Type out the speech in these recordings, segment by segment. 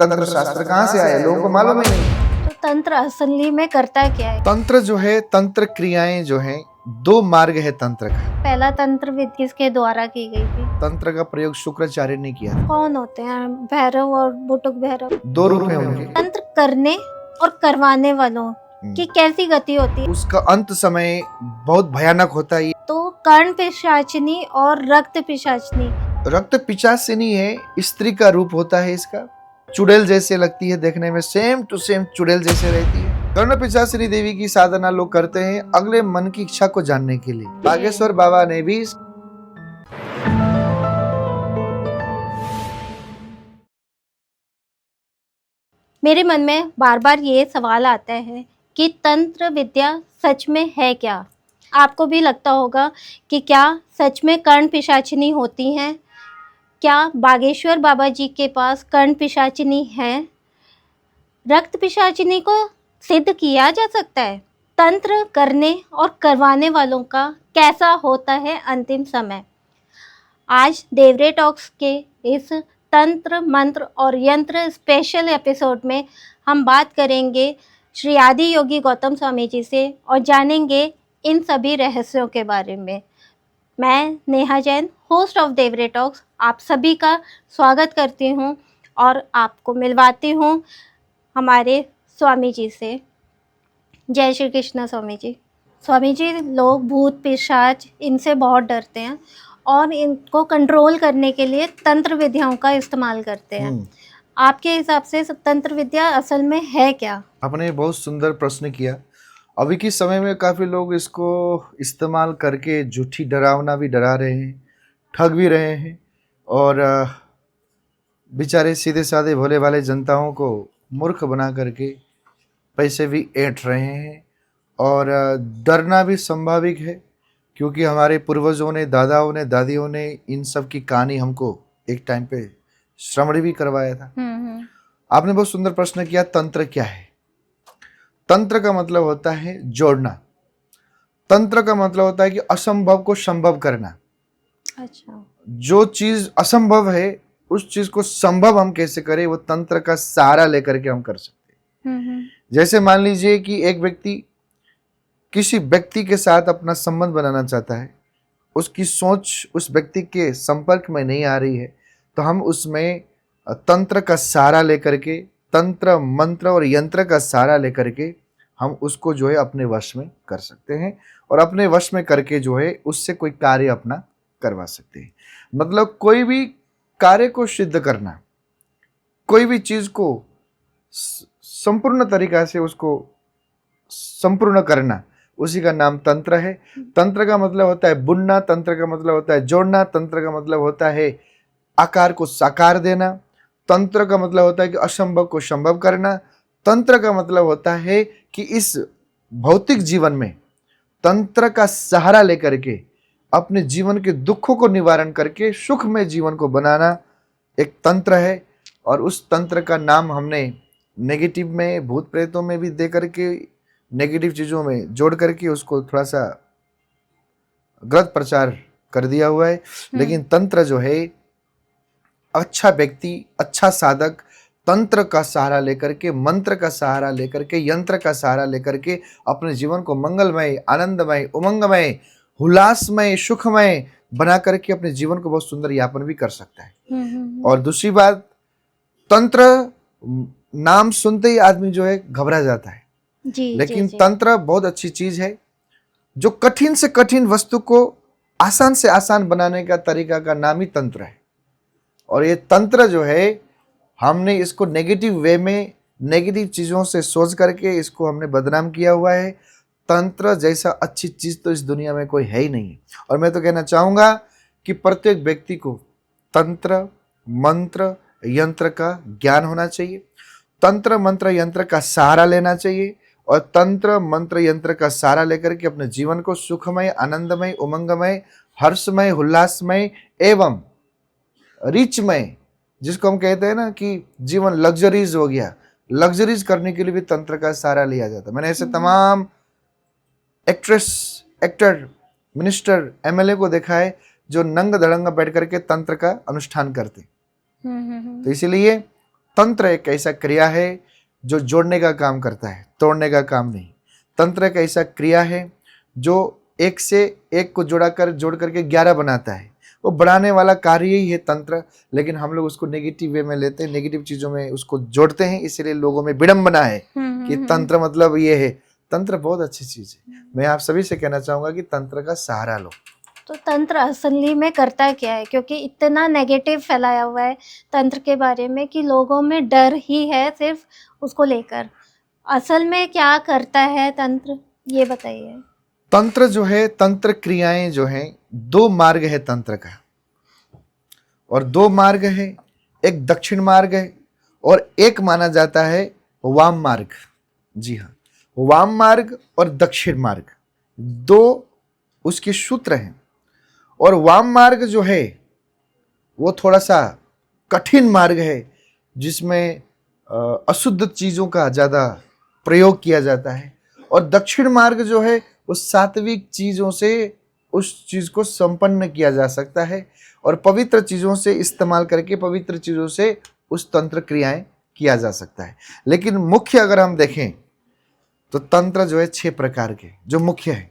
तंत्र शास्त्र कहाँ से आया, लोगों को मालूम ही नहीं। तो तंत्र असली में करता क्या है? तंत्र जो है, तंत्र क्रियाएं जो हैं, दो मार्ग है तंत्र का। पहला तंत्र विधि किसके द्वारा की गई थी? तंत्र का प्रयोग शुक्राचार्य ने किया था। कौन होते हैं भैरव और बुटुक भैरव? दो रूप है उनके। तंत्र करने और करवाने वालों की कैसी गति होती है? उसका अंत समय बहुत भयानक होता है। तो कर्ण पिशाचिनी और रक्त पिशाचिनी। रक्त पिशाचिनी है, स्त्री का रूप होता है इसका। चुड़ैल जैसे लगती है देखने में, सेम टू सेम चुड़ैल जैसे रहती है। कर्ण पिशाचिनी देवी की साधना लोग करते हैं अगले मन की इच्छा को जानने के लिए। बागेश्वर बाबा ने भी मेरे मन में बार बार ये सवाल आता है कि तंत्र विद्या सच में है क्या? आपको भी लगता होगा कि क्या सच में कर्ण पिशाचिनी होती हैं? क्या बागेश्वर बाबा जी के पास कर्ण पिशाचिनी है? रक्त पिशाचिनी को सिद्ध किया जा सकता है? तंत्र करने और करवाने वालों का कैसा होता है अंतिम समय? आज देवरे टॉक्स के इस तंत्र मंत्र और यंत्र स्पेशल एपिसोड में हम बात करेंगे श्री आदि योगी गौतम स्वामी जी से और जानेंगे इन सभी रहस्यों के बारे में। मैं नेहा जैन, होस्ट ऑफ देवरे टॉक्स, आप सभी का स्वागत करती हूँ और आपको मिलवाती हूँ हमारे स्वामी जी से। जय श्री कृष्ण स्वामी जी। स्वामी जी, लोग भूत पिशाच इनसे बहुत डरते हैं और इनको कंट्रोल करने के लिए तंत्र विद्याओं का इस्तेमाल करते हैं। आपके हिसाब से तंत्र विद्या असल में है क्या? आपने बहुत सुंदर प्रश्न किया। अभी के समय में काफ़ी लोग इसको इस्तेमाल करके झूठी डरावना भी डरा रहे हैं, ठग भी रहे हैं और बेचारे सीधे साधे भोले भाले जनताओं को मूर्ख बना करके पैसे भी ऐंठ रहे हैं। और डरना भी स्वाभाविक है, क्योंकि हमारे पूर्वजों ने, दादाओं ने, दादियों ने इन सब की कहानी हमको एक टाइम पे श्रवण भी करवाया था। आपने बहुत सुंदर प्रश्न किया, तंत्र क्या है? तंत्र का मतलब होता है जोड़ना। तंत्र का मतलब होता है कि असंभव को संभव करना। अच्छा। जो चीज असंभव है उस चीज को संभव हम कैसे करें, वो तंत्र का सहारा लेकर के हम कर सकते हैं। जैसे मान लीजिए कि एक व्यक्ति किसी व्यक्ति के साथ अपना संबंध बनाना चाहता है, उसकी सोच उस व्यक्ति के संपर्क में नहीं आ रही है, तो हम उसमें तंत्र का सहारा लेकर के, तंत्र मंत्र और यंत्र का सहारा लेकर के हम उसको जो है अपने वश में कर सकते हैं और अपने वश में करके जो है उससे कोई कार्य अपना करवा सकते हैं। मतलब कोई भी कार्य को सिद्ध करना, कोई भी चीज को संपूर्ण तरीका से उसको संपूर्ण करना, उसी का नाम तंत्र है। तंत्र का मतलब होता है बुनना, तंत्र का मतलब होता है जोड़ना, तंत्र का मतलब होता है आकार को साकार देना, तंत्र का मतलब होता है कि असंभव को संभव करना। तंत्र का मतलब होता है कि इस भौतिक जीवन में तंत्र का सहारा लेकर के अपने जीवन के दुखों को निवारण करके सुखमय जीवन को बनाना एक तंत्र है। और उस तंत्र का नाम हमने नेगेटिव में, भूत प्रेतों में भी दे करके, नेगेटिव चीज़ों में जोड़ करके उसको थोड़ा सा गलत प्रचार कर दिया हुआ है। लेकिन तंत्र जो है, अच्छा व्यक्ति, अच्छा साधक तंत्र का सहारा लेकर के, मंत्र का सहारा लेकर के, यंत्र का सहारा लेकर के अपने जीवन को मंगलमय, आनंदमय, उमंगमय, उल्लासमय, सुखमय बना करके अपने जीवन को बहुत सुंदर यापन भी कर सकता है। और दूसरी बात, तंत्र नाम सुनते ही आदमी जो है घबरा जाता है। लेकिन तंत्र बहुत अच्छी चीज है, जो कठिन से कठिन वस्तु को आसान से आसान बनाने का तरीका का नाम ही तंत्र है। और ये तंत्र जो है, हमने इसको नेगेटिव वे में, नेगेटिव चीजों से सोच करके इसको हमने बदनाम किया हुआ है। तंत्र जैसा अच्छी चीज तो इस दुनिया में कोई है ही नहीं। और मैं तो कहना चाहूंगा कि प्रत्येक व्यक्ति को तंत्र मंत्र यंत्र का ज्ञान होना चाहिए, तंत्र मंत्र यंत्र का सहारा लेना चाहिए और तंत्र मंत्र यंत्र का सहारा लेकर के अपने जीवन को सुखमय, आनंदमय, उमंगमय, हर्षमय, उल्लासमय एवं रिचमय, जिसको हम कहते हैं ना कि जीवन लग्जरीज हो गया, लग्जरीज करने के लिए भी तंत्र का सहारा लिया जाता है। मैंने ऐसे तमाम एक्ट्रेस, एक्टर, मिनिस्टर, एमएलए को देखा है जो नंग धड़ंग बैठ करके तंत्र का अनुष्ठान करते। तो इसीलिए तंत्र एक ऐसा क्रिया है जो जोड़ने का काम करता है, तोड़ने का काम नहीं। तंत्र एक ऐसा क्रिया है जो एक से एक को जोड़ करके 11 बनाता है। वो बढ़ाने वाला कार्य ही है तंत्र, लेकिन हम लोग उसको नेगेटिव वे में लेते हैं, नेगेटिव चीजों में उसको जोड़ते हैं, इसीलिए लोगों में विडंबना है कि तंत्र मतलब ये है। तंत्र बहुत अच्छी चीज है। मैं आप सभी से कहना चाहूंगा कि तंत्र का सहारा लो। तो तंत्र असली में करता क्या है? क्योंकि इतना नेगेटिव फैलाया हुआ है तंत्र के बारे में कि लोगों में डर ही है सिर्फ उसको लेकर। असल में क्या करता है तंत्र, ये बताइए। तंत्र जो है, तंत्र क्रियाएं जो हैं, 2 मार्ग है तंत्र का, और 2 मार्ग है। एक दक्षिण मार्ग है और एक माना जाता है वाम मार्ग। जी हाँ, वाम मार्ग और दक्षिण मार्ग 2 उसके सूत्र हैं। और वाम मार्ग जो है वो थोड़ा सा कठिन मार्ग है, जिसमें अशुद्ध चीजों का ज्यादा प्रयोग किया जाता है। और दक्षिण मार्ग जो है वो सात्विक चीजों से उस चीज को संपन्न किया जा सकता है और पवित्र चीजों से इस्तेमाल करके पवित्र चीजों से उस तंत्र क्रियाएं किया जा सकता है। लेकिन मुख्य अगर हम देखें तो तंत्र जो है 6 प्रकार के जो मुख्य है,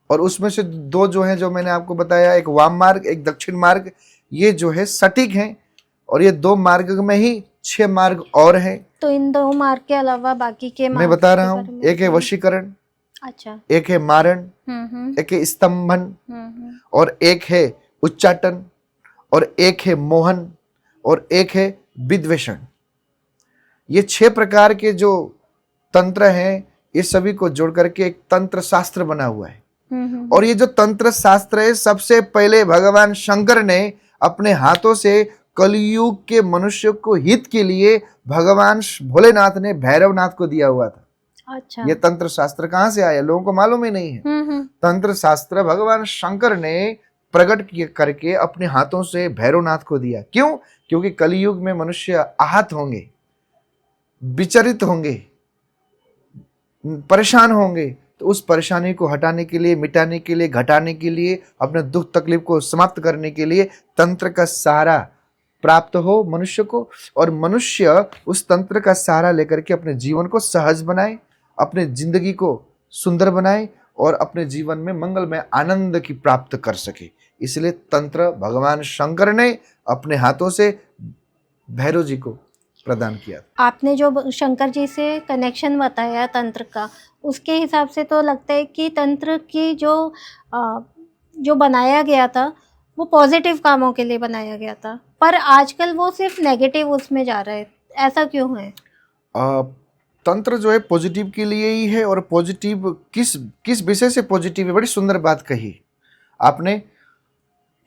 और उसमें से 2 जो हैं, जो मैंने आपको बताया, एक वाम मार्ग एक दक्षिण मार्ग, ये जो है सटीक हैं। और ये 2 मार्ग में ही 6 मार्ग और हैं। तो इन 2 मार्ग के अलावा बाकी के मैं मार्ग बता के रहा बारे हूँ, में एक है वशीकरण, अच्छा। एक है मारण, एक है स्तंभन, और एक है उच्चाटन, और एक है मोहन, और एक है विद्वेषण। ये 6 प्रकार के जो तंत्र हैं, ये सभी को जोड़ करके एक तंत्र शास्त्र बना हुआ है। और ये जो तंत्र शास्त्र है, सबसे पहले भगवान शंकर ने अपने हाथों से कलयुग के मनुष्य को हित के लिए भगवान भोलेनाथ ने भैरवनाथ को दिया हुआ था। अच्छा। ये तंत्र शास्त्र कहाँ से आया, लोगों को मालूम ही नहीं है। तंत्र शास्त्र भगवान शंकर ने प्रकट करके अपने हाथों से भैरवनाथ को दिया। क्यों? क्योंकि कलयुग में मनुष्य आहत होंगे, विचलित होंगे, परेशान होंगे, तो उस परेशानी को हटाने के लिए, मिटाने के लिए, घटाने के लिए, अपने दुख तकलीफ को समाप्त करने के लिए तंत्र का सहारा प्राप्त हो मनुष्य को, और मनुष्य उस तंत्र का सहारा लेकर के अपने जीवन को सहज बनाए, अपने जिंदगी को सुंदर बनाए और अपने जीवन में मंगलमय आनंद की प्राप्त कर सके। इसलिए तंत्र भगवान शंकर ने अपने हाथों से भैरव जी को प्रदान किया। आपने जो शंकर जी से कनेक्शन बताया तंत्र का, उसके हिसाब से तो लगता है कि तंत्र की जो बनाया गया था वो पॉजिटिव कामों के लिए बनाया गया था, पर आजकल वो सिर्फ नेगेटिव उसमें जा रहा है। ऐसा क्यों है? तंत्र जो है पॉजिटिव के लिए ही है। और पॉजिटिव किस विषय से पॉजिटिव है? बड़ी सुंदर बात कही आपने।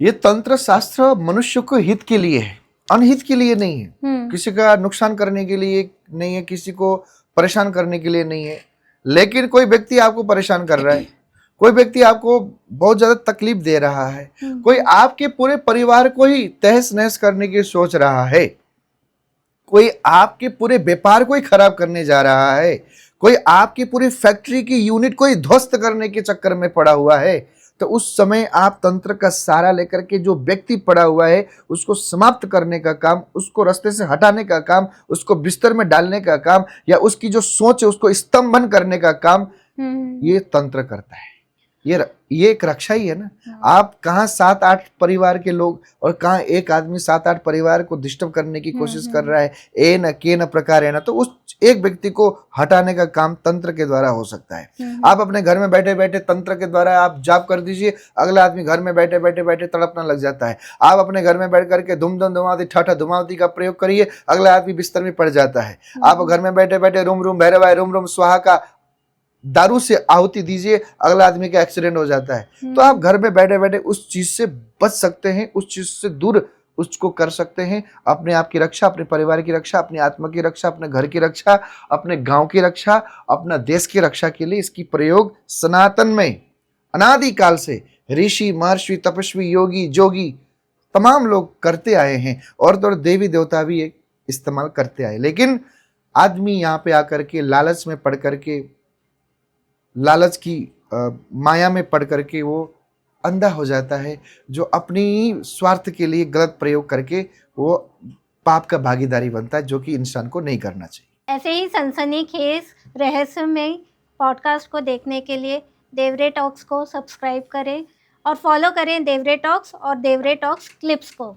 ये तंत्र शास्त्र मनुष्य को हित के लिए है, अनहित के लिए नहीं है, किसी का नुकसान करने के लिए नहीं है, किसी को परेशान करने के लिए नहीं है। लेकिन कोई व्यक्ति आपको परेशान कर रहा है, कोई व्यक्ति आपको बहुत ज्यादा तकलीफ दे रहा है, कोई आपके पूरे परिवार को ही तहस नहस करने की सोच रहा है, कोई आपके पूरे व्यापार को ही खराब करने जा रहा है, कोई आपकी पूरी फैक्ट्री की यूनिट को ही ध्वस्त करने के चक्कर में पड़ा हुआ है, तो उस समय आप तंत्र का सहारा लेकर के जो व्यक्ति पड़ा हुआ है उसको समाप्त करने का काम, उसको रास्ते से हटाने का काम, उसको बिस्तर में डालने का काम, या उसकी जो सोच है उसको स्तंभन करने का काम ये तंत्र करता है। ये एक रक्षा ही है ना। आप कहाँ 7-8 परिवार के लोग और कहाँ एक आदमी 7-8 परिवार को डिस्टर्ब करने की कोशिश कर रहा है, ए न के न प्रकार है ना, तो उस एक व्यक्ति को हटाने का काम तंत्र के द्वारा हो सकता है। आप अपने घर में बैठे बैठे तंत्र के द्वारा आप जाप कर दीजिए, अगला आदमी घर में बैठे बैठे तड़पना लग जाता है। आप अपने घर में बैठ करके धूम धूम धुमावती ठाठा धुमावती का प्रयोग करिए, अगला आदमी बिस्तर में पड़ जाता है। आप घर में बैठे बैठे रूम रूम भैरवाय रूम रूम स्वाहा का दारू से आहुति दीजिए, अगला आदमी का एक्सीडेंट हो जाता है। तो आप घर में बैठे बैठे उस चीज से बच सकते हैं, उस चीज से दूर उसको कर सकते हैं। अपने आप की रक्षा, अपने परिवार की रक्षा, अपनी आत्मा की रक्षा, अपने घर की रक्षा, अपने गांव की रक्षा, अपना देश की रक्षा के लिए इसकी प्रयोग सनातन में अनादिकाल से ऋषि महर्षि तपस्वी योगी जोगी तमाम लोग करते आए हैं, और तो देवी देवता भी एक इस्तेमाल करते आए। लेकिन आदमी यहाँ पे आकर के लालच में पड़ करके, लालच की माया में पड़ करके वो अंधा हो जाता है, जो अपनी स्वार्थ के लिए गलत प्रयोग करके वो पाप का भागीदारी बनता है, जो कि इंसान को नहीं करना चाहिए। ऐसे ही सनसनीखेज रहस्यमय पॉडकास्ट को देखने के लिए देवरे टॉक्स को सब्सक्राइब करें और फॉलो करें देवरे टॉक्स और देवरे टॉक्स क्लिप्स को।